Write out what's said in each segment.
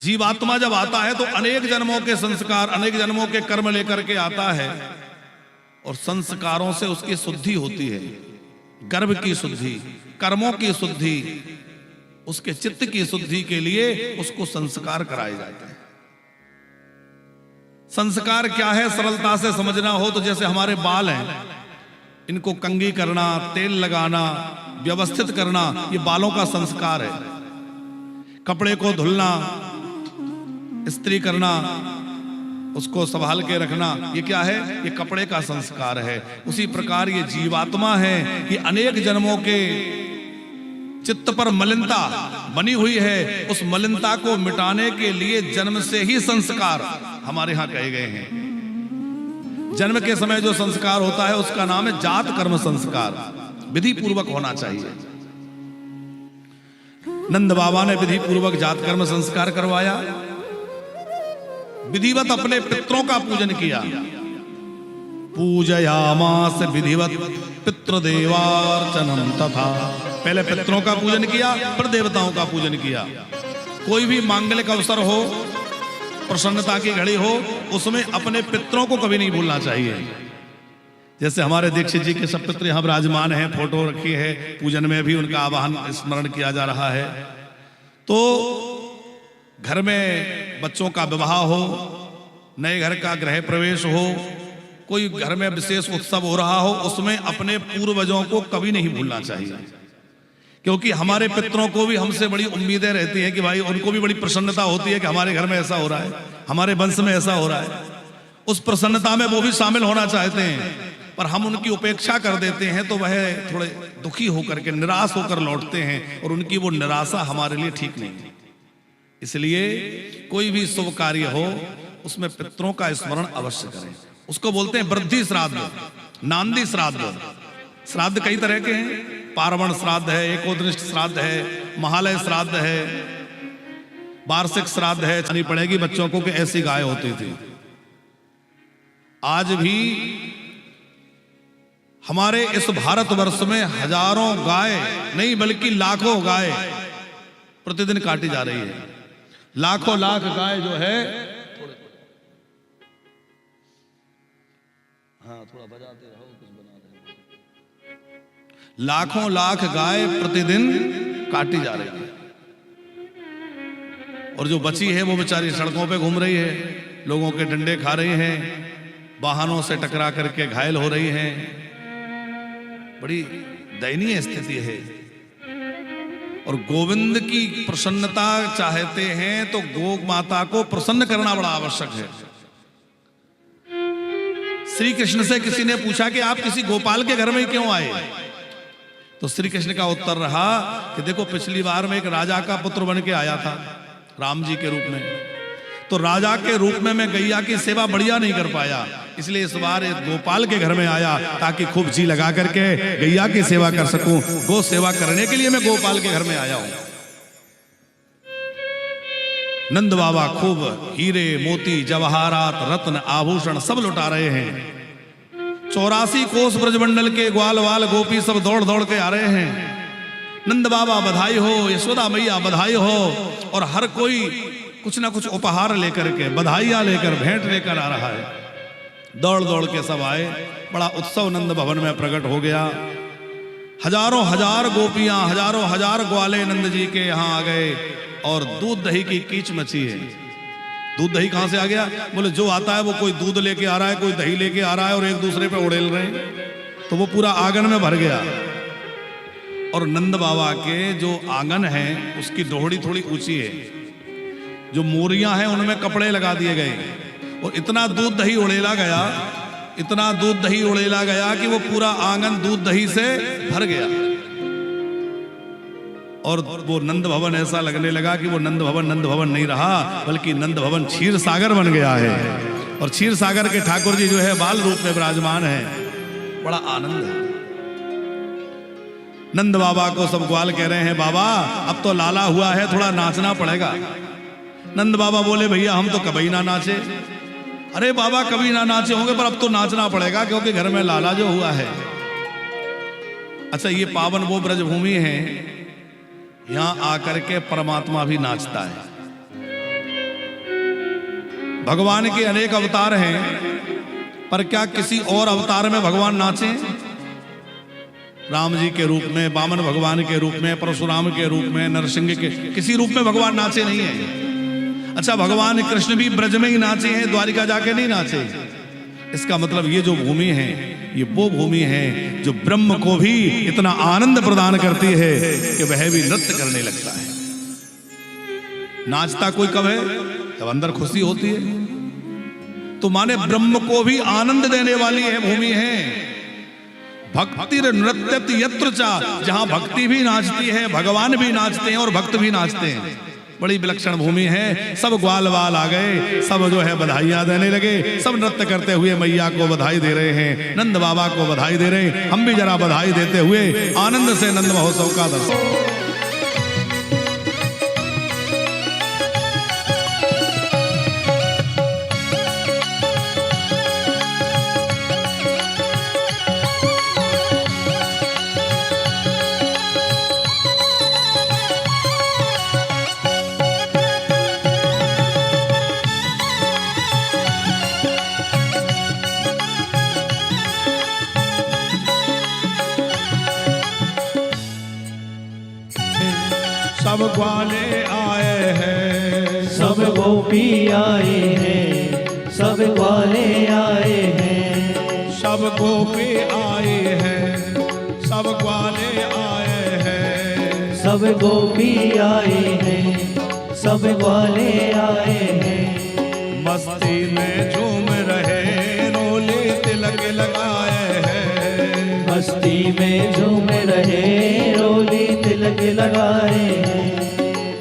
जीवात्मा जब आता है तो अनेक जन्मों के संस्कार, अनेक जन्मों के कर्म लेकर के आता है और संस्कारों से उसकी शुद्धि होती है। गर्भ की शुद्धि, कर्मों की शुद्धि, उसके चित्त की शुद्धि के लिए उसको संस्कार कराए जाते हैं। संस्कार क्या है, सरलता से समझना हो तो जैसे हमारे बाल हैं, इनको कंघी करना, तेल लगाना, व्यवस्थित करना, ये बालों का संस्कार है। कपड़े को धुलना, इस्त्री करना, उसको संभाल के रखना, ये क्या है? ये कपड़े का संस्कार है। उसी प्रकार ये जीवात्मा है कि अनेक जन्मों के चित्त पर मलिनता बनी हुई है, उस मलिनता को मिटाने के लिए जन्म से ही संस्कार हमारे यहां कहे गए हैं। जन्म के समय जो संस्कार होता है उसका नाम है जात कर्म संस्कार, विधि पूर्वक होना चाहिए। नंद बाबा ने विधि पूर्वक जात कर्म संस्कार करवाया, विधिवत अपने पितरों का पूजन किया। पूजयामास विधिवत पितृदेवार्चनम तथा, पहले पितरों का पूजन किया, फिर देवताओं का पूजन किया। कोई भी मांगलिक अवसर हो, प्रसन्नता की घड़ी हो, उसमें अपने पितरों को कभी नहीं भूलना चाहिए। जैसे हमारे दीक्षित जी के सब पितर यहां विराजमान हैं, फोटो रखी है, पूजन में भी उनका आवाहन स्मरण किया जा रहा है। तो घर में बच्चों का विवाह हो, नए घर का गृह प्रवेश हो, कोई घर में विशेष उत्सव हो रहा हो, उसमें अपने पूर्वजों को कभी नहीं भूलना चाहिए। क्योंकि हमारे पितरों को भी हमसे बड़ी उम्मीदें रहती हैं कि भाई, उनको भी बड़ी प्रसन्नता होती है कि हमारे घर में ऐसा हो रहा है, हमारे वंश में ऐसा हो रहा है। उस प्रसन्नता में वो भी शामिल होना चाहते हैं, पर हम उनकी उपेक्षा कर देते हैं तो वह थोड़े दुखी होकर के, निराश होकर लौटते हैं, और उनकी वो निराशा हमारे लिए ठीक नहीं है। इसलिए कोई भी शुभ कार्य हो उसमें पितरों का स्मरण अवश्य करें। उसको बोलते हैं वृद्धि श्राद्ध, नांदी श्राद्ध। श्राद्ध कई तरह के हैं, पार्वण श्राद्ध है, एकोदृष्ट श्राद्ध है, महालय श्राद्ध है, वार्षिक श्राद्ध है। छानी पड़ेगी बच्चों को कि ऐसी गाय होती थी। आज भी हमारे इस भारतवर्ष में हजारों गाय नहीं बल्कि लाखों गाय प्रतिदिन काटी जा रही है। लाखों लाख गाय जो है, हाँ थोड़ा बजाते रहो, कुछ बना रहे, लाखों लाख गाय प्रतिदिन काटी जा रही है। और जो बची है वो बेचारी सड़कों पे घूम रही है, लोगों के डंडे खा रही हैं, वाहनों से टकरा करके घायल हो रही हैं। बड़ी दयनीय स्थिति है। और गोविंद की प्रसन्नता चाहते हैं तो गौ माता को प्रसन्न करना बड़ा आवश्यक है। श्री कृष्ण से किसी ने पूछा कि आप किसी गोपाल के घर में क्यों आए? तो श्री कृष्ण का उत्तर रहा कि देखो, पिछली बार में एक राजा का पुत्र बन के आया था राम जी के रूप में, तो राजा के रूप में मैं गैया की सेवा बढ़िया नहीं कर पाया, इसलिए इस बार एक गोपाल के घर में आया ताकि खूब जी लगा करके गैया की सेवा कर सकूं। गो सेवा करने के लिए मैं गोपाल के घर में आया हूं। नंद बाबा खूब हीरे मोती जवाहरात रत्न आभूषण सब लुटा रहे हैं। 84 कोस ब्रजमंडल के ग्वाल वाल गोपी सब दौड़ दौड़ के आ रहे हैं। नंद बाबा बधाई हो, यशोदा मैया बधाई हो, और हर कोई कुछ ना कुछ उपहार लेकर के, बधाइयां लेकर, भेंट लेकर आ रहा है। दौड़ दौड़ के सब आए। बड़ा उत्सव नंद भवन में प्रकट हो गया। हजारों हजार गोपियां, हजारों हजार ग्वाले नंद जी के यहाँ आ गए और दूध दही की कीच मची है। दूध दही कहां से आ गया? बोले जो आता है वो कोई दूध लेके आ रहा है, कोई दही लेके आ रहा है, और एक दूसरे पे उड़ेल रहे हैं, तो वो पूरा आंगन में भर गया। और नंद बाबा के जो आंगन है उसकी दोहड़ी थोड़ी ऊंची है, जो मोरियां हैं उनमें कपड़े लगा दिए गए, और इतना दूध दही उड़ेला गया, इतना दूध दही उड़ेला गया कि वो पूरा आंगन दूध दही से भर गया। और वो नंद भवन ऐसा लगने लगा कि वो नंद भवन नहीं रहा, बल्कि नंद भवन क्षीर सागर बन गया है। और क्षीर सागर के ठाकुर जी जो है बाल रूप में विराजमान है। बड़ा आनंद है। नंद बाबा को सब ग्वाल कह रहे हैं, बाबा अब तो लाला हुआ है, थोड़ा नाचना पड़ेगा। नंद बाबा बोले, भैया हम तो कभी ना नाचे। अरे बाबा कभी ना नाचे होंगे, पर अब तो नाचना पड़ेगा क्योंकि घर में लाला जो हुआ है। अच्छा, ये पावन वो ब्रजभूमि है, यहां आकर के परमात्मा भी नाचता है। भगवान के अनेक अवतार हैं, पर क्या किसी और अवतार में भगवान नाचे? राम जी के रूप में, वामन भगवान के रूप में, परशुराम के रूप में, नरसिंह के किसी रूप में भगवान नाचे नहीं है। अच्छा, भगवान कृष्ण भी ब्रज में ही नाचे हैं, द्वारिका जाके नहीं नाचे। इसका मतलब ये जो भूमि है, ये वो भूमि है जो ब्रह्म को भी इतना आनंद प्रदान करती है कि वह भी नृत्य करने लगता है। नाचता कोई कब है? जब अंदर खुशी होती है। तो माने ब्रह्म को भी आनंद देने वाली है भूमि है। भक्ति नृत्यत यत्र चा, जहां भक्ति भी नाचती है, भगवान भी नाचते हैं और भक्त भी नाचते हैं। बड़ी विलक्षण भूमि है। सब ग्वाल वाल आ गए, सब जो है बधाइयां देने लगे, सब नृत्य करते हुए मैया को बधाई दे रहे हैं, नंद बाबा को बधाई दे रहे हैं। हम भी जरा बधाई देते हुए आनंद से नंद महोत्सव का दर्शन। सब ग्वाले आए हैं, सब गोपी आए हैं, सब ग्वाले आए हैं, सब गोपी आए हैं, सब ग्वाले आए हैं, सब गोपी आए हैं, सब ग्वाले आए हैं। मस्ती में झूम रहे, रोले तिलक लगाए हैं, मस्ती में झूम रहे, रोली तिलक लगाए हैं।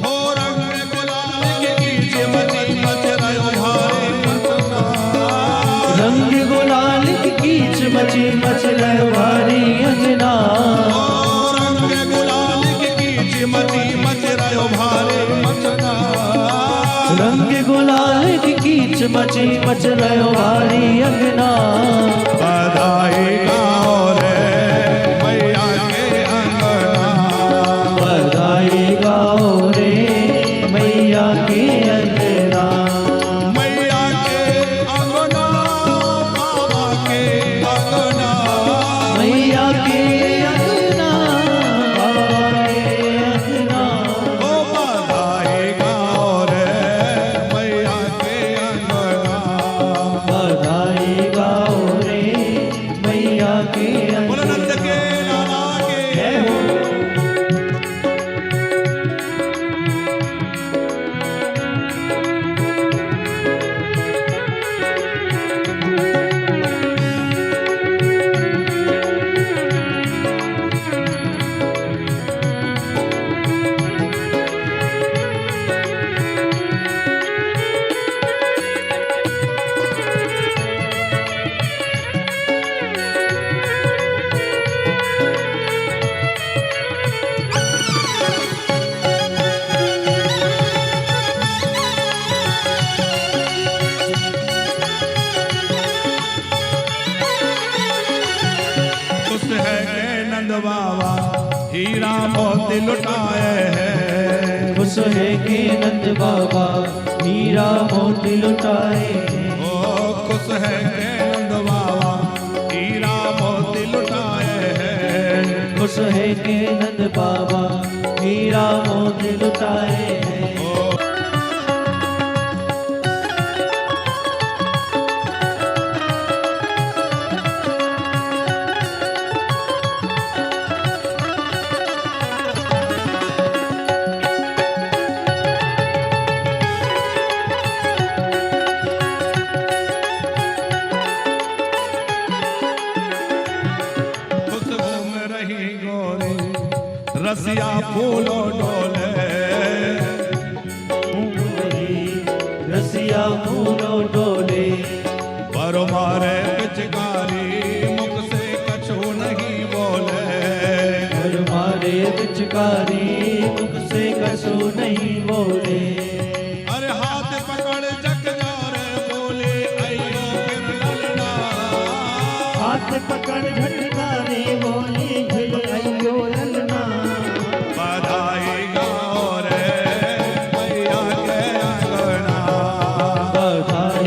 हो रंग गुलाल के बीच मची मच रहे भारे मचना, रंग गुलाल की कीच मची मच रहे भारी अंजना। हो रंग गुलाल के बीच मची मच रहे भारे मचना, रंग गुलाल की कीच मची मच रहे भारी अंगना। बधाई गाओ रे मैया के अंगना, बधाई गाओ रे मैया के अंगना। मैया के अंगना, बाबा के अंगना, मैया के अंगना, बाबा के अंगना। ओ बधाई गाओ रे मैया के अंगना। बधाई गाओ रे मैया के बोलो अंगना। नंद के लाला के। जय हो। खुश है के नंद बाबा हीरा मोती लुटाए हैं, खुश है कि नंद बाबा हीरा मोती लुटाए हैं। ओ खुश है के नंद बाबा हीरा मोती लुटाए हैं। खुश है कि नंद बाबा हीरा मोती लुटाए हैं। खुश घूम रही गोरी रसिया फूलो डोले, रसिया फूलो डोले, पर मारे पिचकारी मुख से कछु नहीं बोले। और मारे पिचकारी मुख से कसू नहीं बोले। अरे हाथ पकड़ जग जारे बोले अयो फिर ललना, हाथ पकड़ झटकारे बोले फिर अयो ललना। बधाई गाओ रे मैया के अंगना, बधाई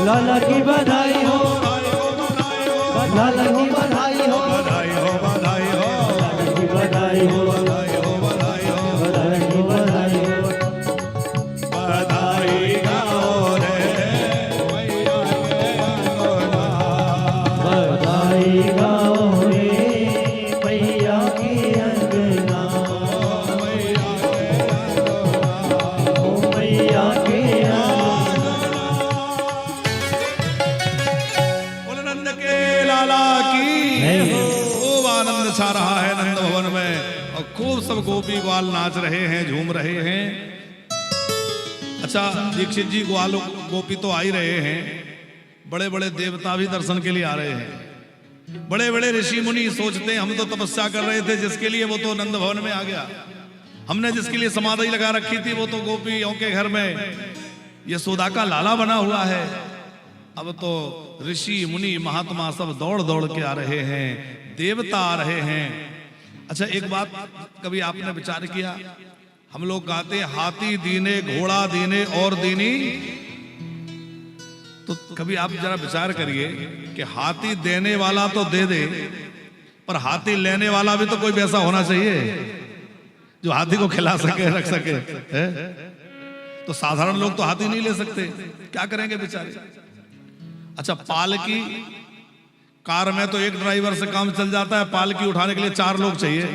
लाला की बधाई हो, लाला की बधाई हो, बधाई हो, बधाई हो, लाला की बधाई हो, बधाई हो, बधाई हो, लाला की बधाई हो। बधाई गाओ रे मैया के अंगना। बधाई गाओ रे मैया की अंगना, ओ मैया के अंगना। बोल नंद के लाला की। खूब आनंद छा रहा है नंद भवन में और खूब सब गोपी ग्वाल नाच रहे हैं, झूम रहे हैं। अच्छा दीक्षित जी ग्वाल गोपी तो आ ही रहे हैं, बड़े बड़े देवता भी दर्शन के लिए आ रहे हैं। बड़े बड़े ऋषि मुनि सोचते हैं हम तो तपस्या कर रहे थे जिसके लिए, वो तो नंद भवन में आ गया। हमने जिसके लिए समाधि लगा रखी थी वो तो गोपियों के घर में यशोदा का लाला बना हुआ है। अब तो ऋषि मुनि महात्मा सब दौड़ दौड़ के आ रहे हैं, देवता आ रहे हैं। अच्छा एक बात कभी आपने विचार किया, हम लोग गाते हाथी दीने घोड़ा दीने और दीनी, तो कभी आप जरा विचार करिए कि हाथी देने वाला तो दे दे, पर हाथी लेने वाला भी तो कोई वैसा होना चाहिए जो हाथी को खिला सके, रख सके है? तो साधारण लोग तो हाथी नहीं ले सकते, क्या करेंगे बेचारे। अच्छा पालकी, कार में तो एक ड्राइवर से काम चल जाता है, पालकी उठाने के लिए 4 लोग चाहिए।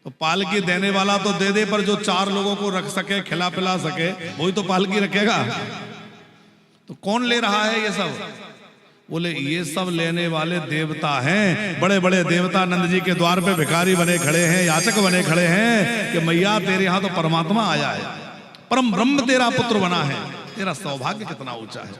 तो पालकी देने वाला तो दे दे, पर जो 4 लोगों को रख सके, खिला पिला सके, वही तो पालकी रखेगा। तो कौन ले रहा है ये सब? बोले ये सब लेने वाले देवता हैं, बड़े बड़े देवता नंद जी के द्वार पे भिखारी बने खड़े हैं, याचक बने खड़े हैं कि मैया तेरे यहाँ तो परमात्मा आया है, परम ब्रह्म तेरा पुत्र बना है, तेरा सौभाग्य कितना ऊंचा है।